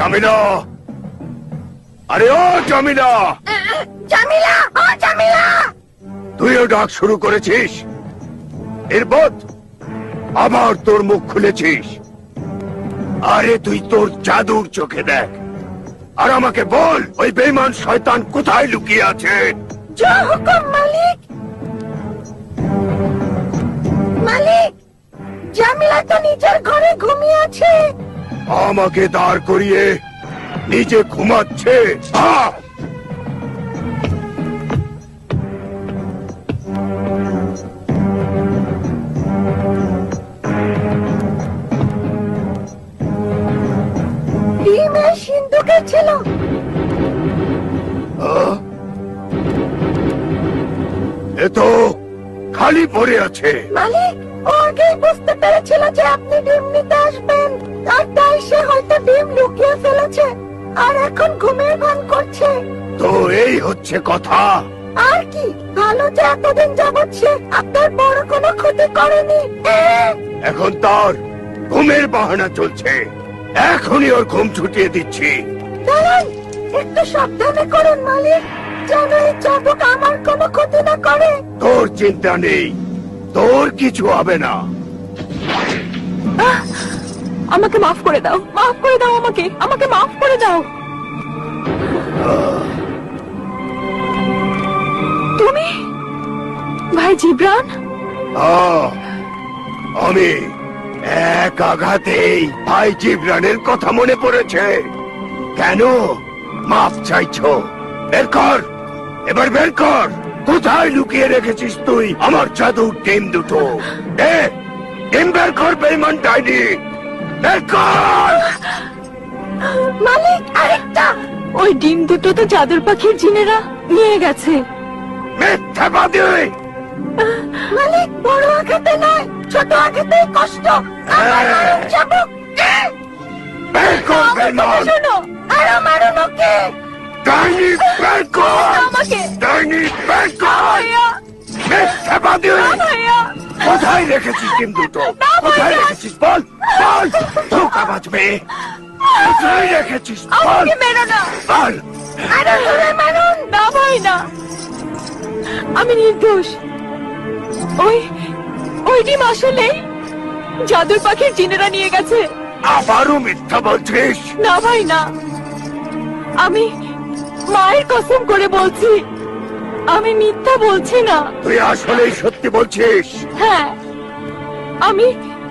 জামিলা, আরে ও জামিলা, জামিলা, ও জামিলা। তুইও ডাক শুরু করেছিস? এরপর আবার তোর মুখ খুলেছিস। আরে তুই তোর জাদুর চোখে দেখ, আর আমাকে বল ওই বেঈমান শয়তান কোথায় লুকিয়ে আছে। যা হুকুম মালিক। মালিক, জামিলা তো নিজের ঘরে ঘুমিয়ে আছে। আমাকে দাঁড় করিয়ে নিজে ঘুমাচ্ছে। ডিমের সিন্ধুকে ছিল। এ তো খালি পড়ে আছে। মালিক, ও আগেই বুঝতে পেরেছিল যে আপনি ডিম নিতে আসবেন, আর তাই সে হয়তো ডিম লুকিয়ে ফেলেছে আর এখন ঘুমের ভান করছে। তো এই হচ্ছে কথা। আর কি ভালো যে এতদিন যাবৎ সে আপনার বড় কোনো ক্ষতি করেনি। এখন তার ঘুমের বাহানা চলছে, এখনই ওর ঘুম ছুটিয়ে দিচ্ছি। দাঁড়ান, একটু সাবধানে করুন মালিক, যেন এই চাবুক আমার কোনো ক্ষতি না করে। তোর চিন্তা নেই, তোর কিছু হবে না। আমাকে মাফ করে দাও, মাফ করে দাও, আমাকে আমাকে মাফ করে দাও। তুমি ভাই জিবরান? আমি এক আঘাতেই ভাই জিবরানের কথা মনে পড়েছে। কেন মাফ চাইছো? বের কর, এবার বের কর। কোথায় লুকিয়ে রেখেছিস তুই আমার জাদুর ডিম দুটো? ডিম বের কর বেঈমান ডাইনি, বের কর। মালিক, আরেকটা। ওই ডিম দুটো তো জাদুর পাখির জিনেরা নিয়ে গেছে। মিথ্যাবাদী! মালিক, বড় আঘাতে নয়, ছোট আঘাতেই কষ্ট। আমার মারুন চাবুক। বের কর বেঈমান! শোনো, আরো মারুন ওকে। ডাইনি বের কর! আমাকে ডাইনি বের কর! মিথ্যাবাদী! ভাইয়া, কোথায় রেখেছিস ডিম দুটো? কোথায় রেখেছিস বল, বল। ধোকা বাজবে। কোথায় রেখেছিস বল, আমাকে মেরো না। বল। আরো জোরে মারুন। না ভাই না, আমি নির্দোষ। ওই ওই ডিম আসলেই জাদুর পাখির জিনেরা নিয়ে গেছে। আবারও মিথ্যা বলছিস? না ভাই না, আমি মায়ের কসম করে বলছি, আমি মিথ্যা বলছি না। তুই আসলেই সত্যি বলছিস? হ্যাঁ, আমি